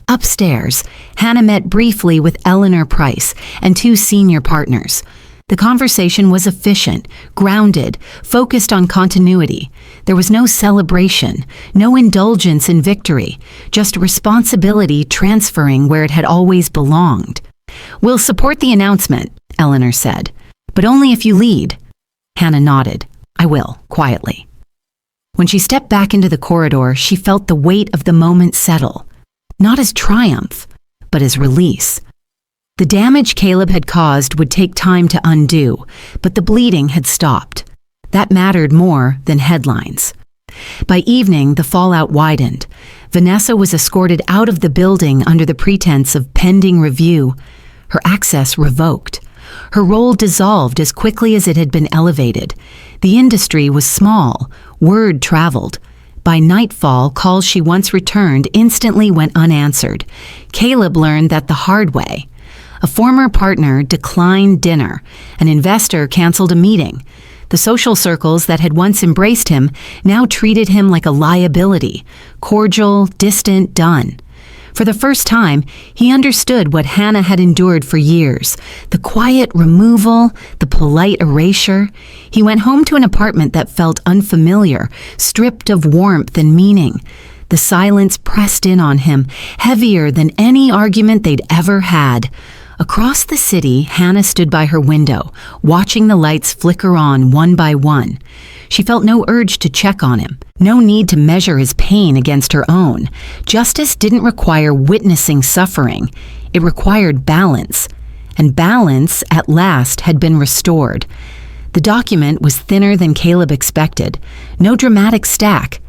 Upstairs, Hannah met briefly with Eleanor Price and two senior partners. The conversation was efficient, grounded, focused on continuity. There was no celebration, no indulgence in victory, just responsibility transferring where it had always belonged. "We'll support the announcement," Eleanor said. "But only if you lead." Hannah nodded. "I will," quietly. When she stepped back into the corridor, she felt the weight of the moment settle, not as triumph, but as release. The damage Caleb had caused would take time to undo, but the bleeding had stopped. That mattered more than headlines. By evening, the fallout widened. Vanessa was escorted out of the building under the pretense of pending review, her access revoked. Her role dissolved as quickly as it had been elevated. The industry was small. Word traveled. By nightfall, calls she once returned instantly went unanswered. Caleb learned that the hard way. A former partner declined dinner. An investor canceled a meeting. The social circles that had once embraced him now treated him like a liability, cordial, distant, done. For the first time, he understood what Hannah had endured for years, the quiet removal, the polite erasure. He went home to an apartment that felt unfamiliar, stripped of warmth and meaning. The silence pressed in on him, heavier than any argument they'd ever had. Across the city, Hannah stood by her window, watching the lights flicker on one by one. She felt no urge to check on him, no need to measure his pain against her own. Justice didn't require witnessing suffering. It required balance. And balance, at last, had been restored. The document was thinner than Caleb expected. No dramatic stack.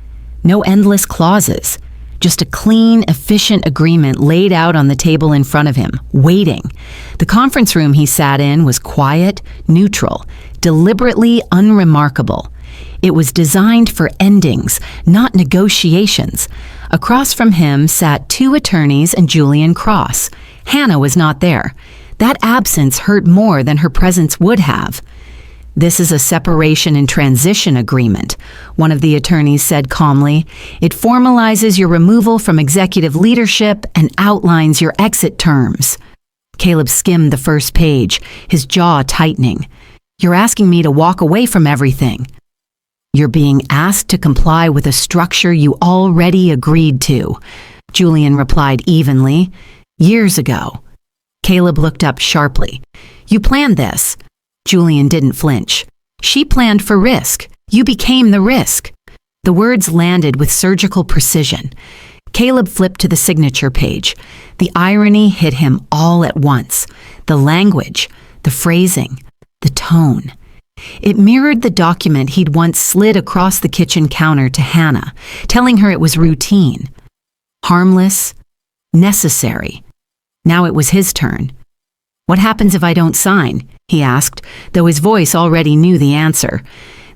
No endless clauses. Just a clean, efficient agreement laid out on the table in front of him, waiting. The conference room he sat in was quiet, neutral, deliberately unremarkable. It was designed for endings, not negotiations. Across from him sat 2 attorneys and Julian Cross. Hannah was not there. That absence hurt more than her presence would have. "This is a separation and transition agreement," one of the attorneys said calmly. "It formalizes your removal from executive leadership and outlines your exit terms." Caleb skimmed the first page, his jaw tightening. "You're asking me to walk away from everything." "You're being asked to comply with a structure you already agreed to," Julian replied evenly. "Years ago." Caleb looked up sharply. "You planned this." Julian didn't flinch. "She planned for risk. You became the risk." The words landed with surgical precision. Caleb flipped to the signature page. The irony hit him all at once. The language, the phrasing, the tone. It mirrored the document he'd once slid across the kitchen counter to Hannah, telling her it was routine, harmless, necessary. Now it was his turn. "What happens if I don't sign?" he asked, though his voice already knew the answer.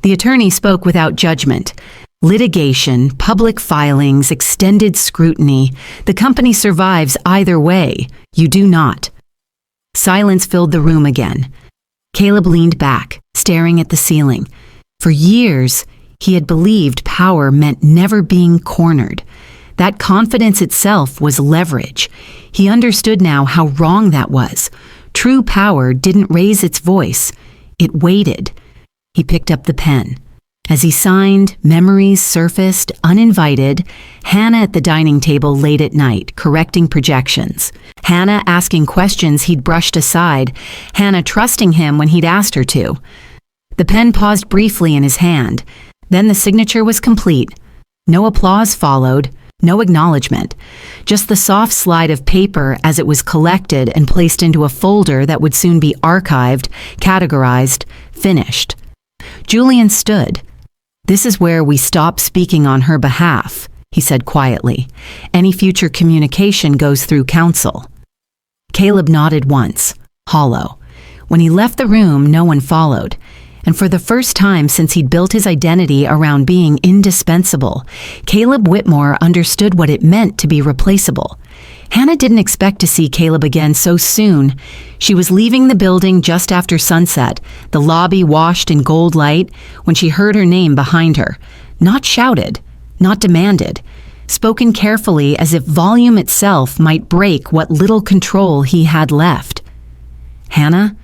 The attorney spoke without judgment. "Litigation, public filings, extended scrutiny. The company survives either way. You do not." Silence filled the room again. Caleb leaned back, staring at the ceiling. For years, he had believed power meant never being cornered. That confidence itself was leverage. He understood now how wrong that was. True power didn't raise its voice. It waited. He picked up the pen. As he signed, memories surfaced, uninvited. Hannah at the dining table late at night, correcting projections. Hannah asking questions he'd brushed aside. Hannah trusting him when he'd asked her to. The pen paused briefly in his hand. Then the signature was complete. No applause followed. No acknowledgement, just the soft slide of paper as it was collected and placed into a folder that would soon be archived, categorized, finished. Julian stood. "This is where we stop speaking on her behalf," he said quietly. "Any future communication goes through counsel." Caleb nodded once, hollow. When he left the room, no one followed. And for the first time since he'd built his identity around being indispensable, Caleb Whitmore understood what it meant to be replaceable. Hannah didn't expect to see Caleb again so soon. She was leaving the building just after sunset, the lobby washed in gold light, when she heard her name behind her. Not shouted, not demanded, spoken carefully as if volume itself might break what little control he had left. "Hannah?"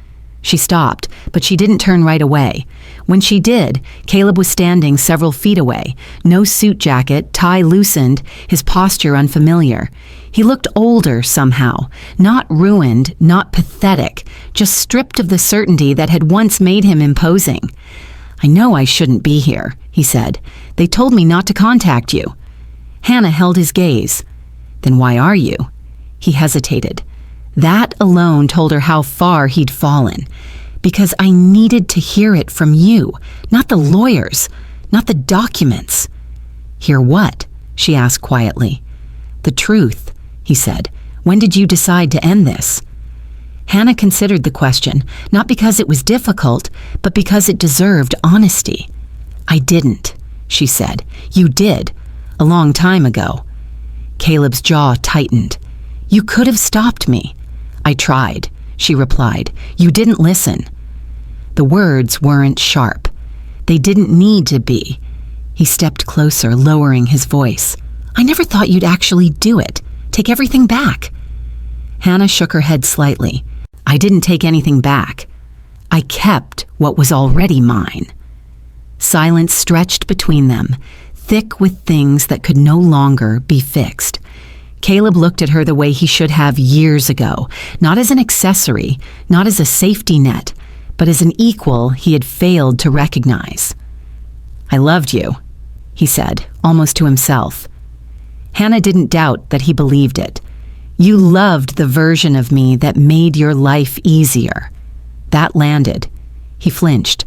She stopped, but she didn't turn right away. When she did, Caleb was standing several feet away, no suit jacket, tie loosened, his posture unfamiliar. He looked older somehow, not ruined, not pathetic, just stripped of the certainty that had once made him imposing. "I know I shouldn't be here," he said. "They told me not to contact you." Hannah held his gaze. "Then why are you?" He hesitated. That alone told her how far he'd fallen. "Because I needed to hear it from you, not the lawyers, not the documents." "Hear what?" she asked quietly. "The truth," he said. "When did you decide to end this?" Hannah considered the question, not because it was difficult, but because it deserved honesty. "I didn't," she said. "You did, a long time ago." Caleb's jaw tightened. "You could have stopped me." "I tried," she replied. "You didn't listen." The words weren't sharp. They didn't need to be. He stepped closer, lowering his voice. "I never thought you'd actually do it. Take everything back." Hannah shook her head slightly. "I didn't take anything back. I kept what was already mine." Silence stretched between them, thick with things that could no longer be fixed. Caleb looked at her the way he should have years ago, not as an accessory, not as a safety net, but as an equal he had failed to recognize. "I loved you," he said, almost to himself. Hannah didn't doubt that he believed it. "You loved the version of me that made your life easier." That landed. He flinched.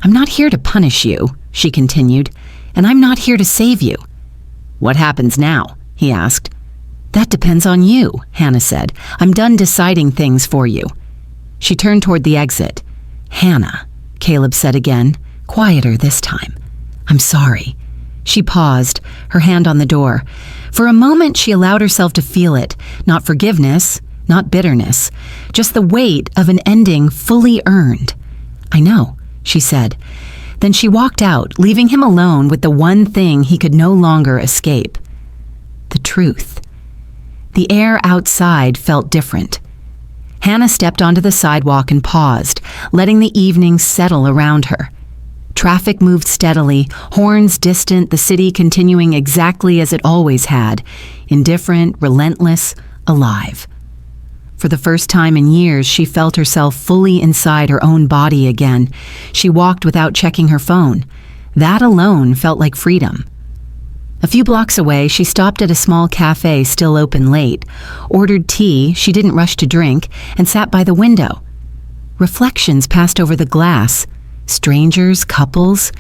"I'm not here to punish you," she continued, "and I'm not here to save you." "What happens now?" he asked. "That depends on you," Hannah said. "I'm done deciding things for you." She turned toward the exit. "Hannah," Caleb said again, quieter this time. "I'm sorry." She paused, her hand on the door. For a moment, she allowed herself to feel it, not forgiveness, not bitterness, just the weight of an ending fully earned. "I know," she said. Then she walked out, leaving him alone with the one thing he could no longer escape: the truth. The air outside felt different. Hannah stepped onto the sidewalk and paused, letting the evening settle around her. Traffic moved steadily, horns distant, the city continuing exactly as it always had, indifferent, relentless, alive. For the first time in years, she felt herself fully inside her own body again. She walked without checking her phone. That alone felt like freedom. A few blocks away, she stopped at a small cafe still open late, ordered tea she didn't rush to drink, and sat by the window. Reflections passed over the glass. Strangers, couples,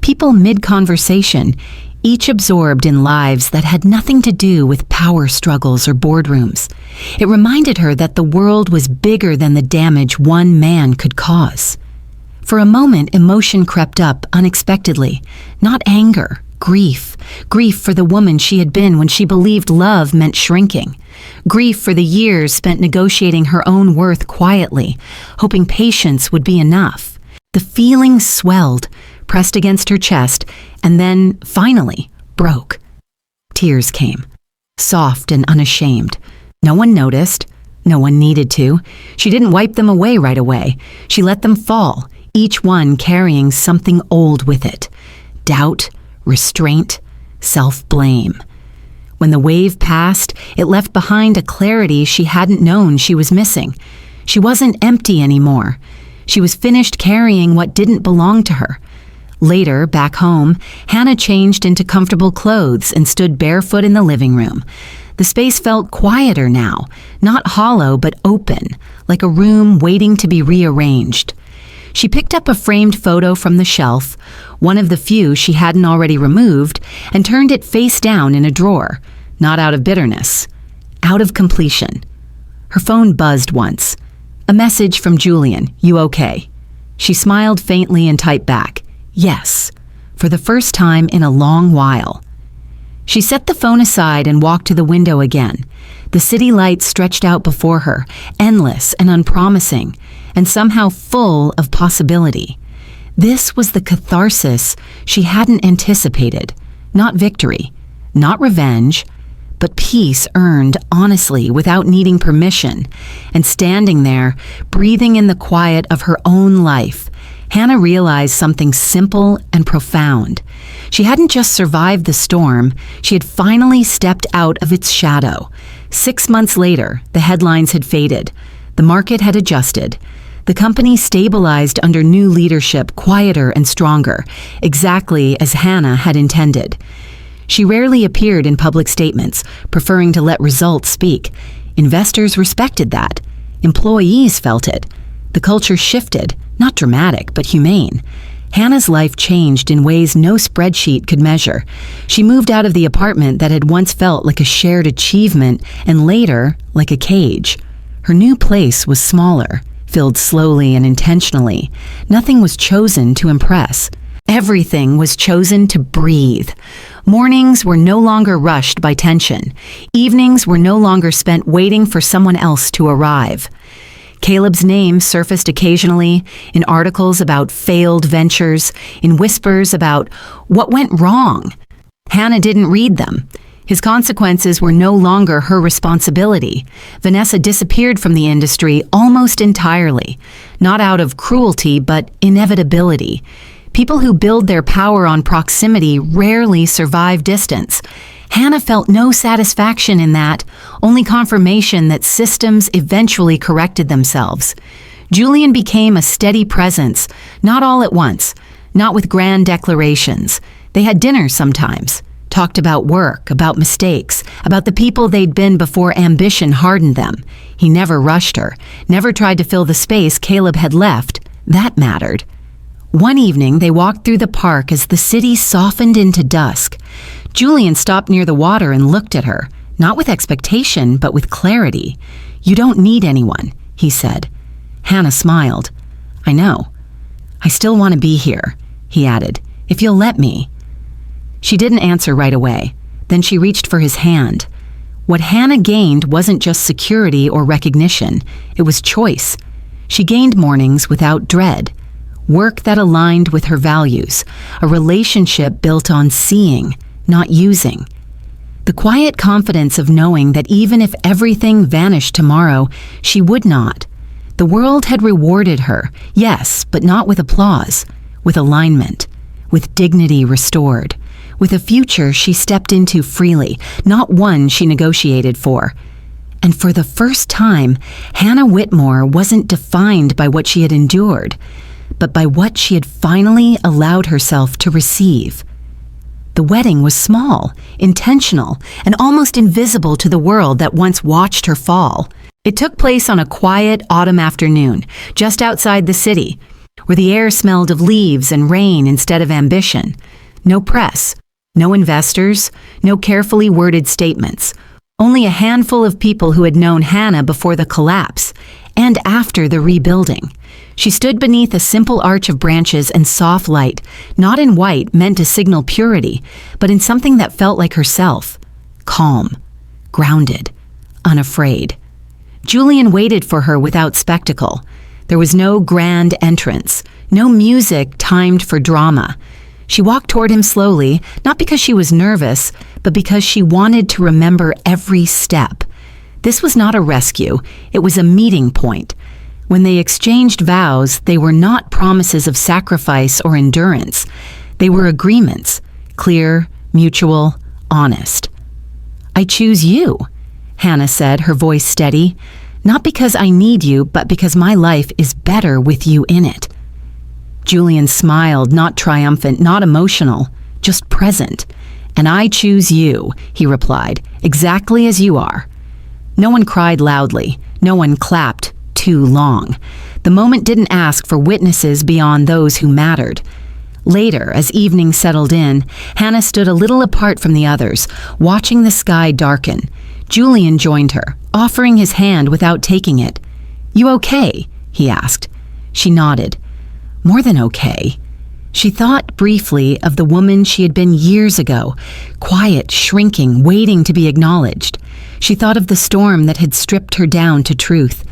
people mid-conversation, each absorbed in lives that had nothing to do with power struggles or boardrooms. It reminded her that the world was bigger than the damage one man could cause. For a moment, emotion crept up unexpectedly. Not anger, grief. Grief for the woman she had been when she believed love meant shrinking. Grief for the years spent negotiating her own worth quietly, hoping patience would be enough. The feeling swelled, pressed against her chest, and then, finally, broke. Tears came, soft and unashamed. No one noticed. No one needed to. She didn't wipe them away right away. She let them fall, each one carrying something old with it. Doubt, restraint, self-blame. When the wave passed, it left behind a clarity she hadn't known she was missing. She wasn't empty anymore. She was finished carrying what didn't belong to her. Later, back home, Hannah changed into comfortable clothes and stood barefoot in the living room. The space felt quieter now, not hollow but open, like a room waiting to be rearranged. She picked up a framed photo from the shelf, one of the few she hadn't already removed, and turned it face down in a drawer, not out of bitterness, out of completion. Her phone buzzed once. A message from Julian, "You okay?" She smiled faintly and typed back, "Yes," for the first time in a long while. She set the phone aside and walked to the window again. The city lights stretched out before her, endless and unpromising, and somehow full of possibility. This was the catharsis she hadn't anticipated. Not victory, not revenge, but peace earned honestly without needing permission. And standing there, breathing in the quiet of her own life, Hannah realized something simple and profound. She hadn't just survived the storm, she had finally stepped out of its shadow. 6 months later, the headlines had faded. The market had adjusted. The company stabilized under new leadership, quieter and stronger, exactly as Hannah had intended. She rarely appeared in public statements, preferring to let results speak. Investors respected that. Employees felt it. The culture shifted, not dramatic, but humane. Hannah's life changed in ways no spreadsheet could measure. She moved out of the apartment that had once felt like a shared achievement and later like a cage. Her new place was smaller, filled slowly and intentionally. Nothing was chosen to impress. Everything was chosen to breathe. Mornings were no longer rushed by tension. Evenings were no longer spent waiting for someone else to arrive. Caleb's name surfaced occasionally in articles about failed ventures, in whispers about what went wrong. Hannah didn't read them. His consequences were no longer her responsibility. Vanessa disappeared from the industry almost entirely, not out of cruelty but inevitability. People who build their power on proximity rarely survive distance. Hannah felt no satisfaction in that, only confirmation that systems eventually corrected themselves. Julian became a steady presence, not all at once, not with grand declarations. They had dinner sometimes, talked about work, about mistakes, about the people they'd been before ambition hardened them. He never rushed her, never tried to fill the space Caleb had left. That mattered. One evening, they walked through the park as the city softened into dusk. Julian stopped near the water and looked at her, not with expectation, but with clarity. "You don't need anyone," he said. Hannah smiled. "I know. I still want to be here," he added, "if you'll let me." She didn't answer right away. Then she reached for his hand. What Hannah gained wasn't just security or recognition. It was choice. She gained mornings without dread. Work that aligned with her values. A relationship built on seeing, not using. The quiet confidence of knowing that even if everything vanished tomorrow, she would not. The world had rewarded her, yes, but not with applause, with alignment, with dignity restored, with a future she stepped into freely, not one she negotiated for. And for the first time, Hannah Whitmore wasn't defined by what she had endured, but by what she had finally allowed herself to receive. The wedding was small, intentional, and almost invisible to the world that once watched her fall. It took place on a quiet autumn afternoon, just outside the city, where the air smelled of leaves and rain instead of ambition. No press, no investors, no carefully worded statements. Only a handful of people who had known Hannah before the collapse and after the rebuilding. She stood beneath a simple arch of branches and soft light, not in white meant to signal purity, but in something that felt like herself. Calm, grounded, unafraid. Julian waited for her without spectacle. There was no grand entrance, no music timed for drama. She walked toward him slowly, not because she was nervous, but because she wanted to remember every step. This was not a rescue, it was a meeting point. When they exchanged vows, they were not promises of sacrifice or endurance. They were agreements, clear, mutual, honest. "I choose you," Hannah said, her voice steady. "Not because I need you, but because my life is better with you in it." Julian smiled, not triumphant, not emotional, just present. "And I choose you," he replied, "exactly as you are." No one cried loudly. No one clapped too long. The moment didn't ask for witnesses beyond those who mattered. Later, as evening settled in, Hannah stood a little apart from the others, watching the sky darken. Julian joined her, offering his hand without taking it. "You okay?" he asked. She nodded. More than okay. She thought briefly of the woman she had been years ago, quiet, shrinking, waiting to be acknowledged. She thought of the storm that had stripped her down to truth,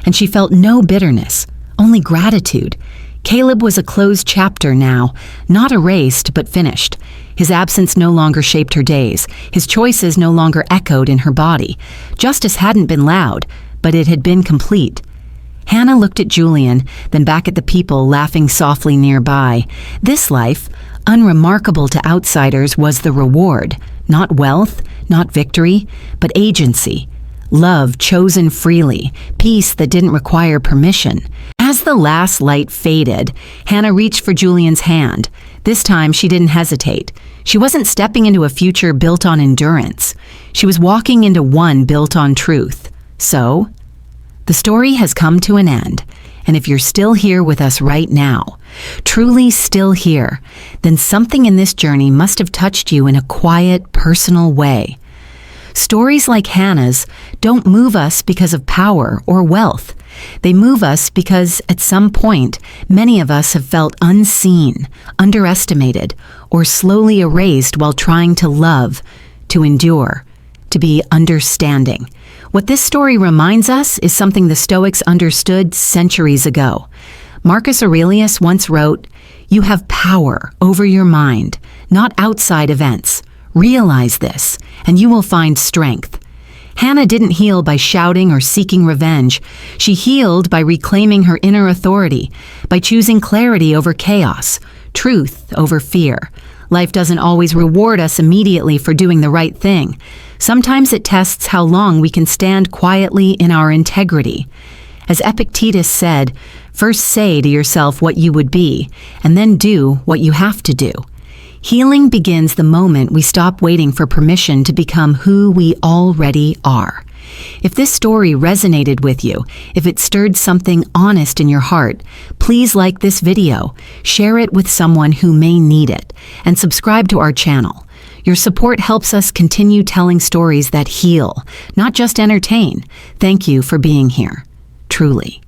and she felt no bitterness, only gratitude. Caleb was a closed chapter now, not erased but finished. His absence no longer shaped her days. His choices no longer echoed in her body. Justice hadn't been loud, but it had been complete. Hannah looked at Julian, then back at the people laughing softly nearby. This life, unremarkable to outsiders, was the reward. Not wealth, not victory, but agency. Love chosen freely, peace that didn't require permission. As the last light faded, Hannah reached for Julian's hand. This time she didn't hesitate. She wasn't stepping into a future built on endurance. She was walking into one built on truth. So, the story has come to an end, and if you're still here with us right now, truly still here, then something in this journey must have touched you in a quiet, personal way. Stories like Hannah's don't move us because of power or wealth. They move us because, at some point, many of us have felt unseen, underestimated, or slowly erased while trying to love, to endure, to be understanding. What this story reminds us is something the Stoics understood centuries ago. Marcus Aurelius once wrote, "You have power over your mind, not outside events. Realize this, and you will find strength." Hannah didn't heal by shouting or seeking revenge. She healed by reclaiming her inner authority, by choosing clarity over chaos, truth over fear. Life doesn't always reward us immediately for doing the right thing. Sometimes it tests how long we can stand quietly in our integrity. As Epictetus said, first say to yourself what you would be, and then do what you have to do. Healing begins the moment we stop waiting for permission to become who we already are. If this story resonated with you, if it stirred something honest in your heart, please like this video, share it with someone who may need it, and subscribe to our channel. Your support helps us continue telling stories that heal, not just entertain. Thank you for being here. Truly.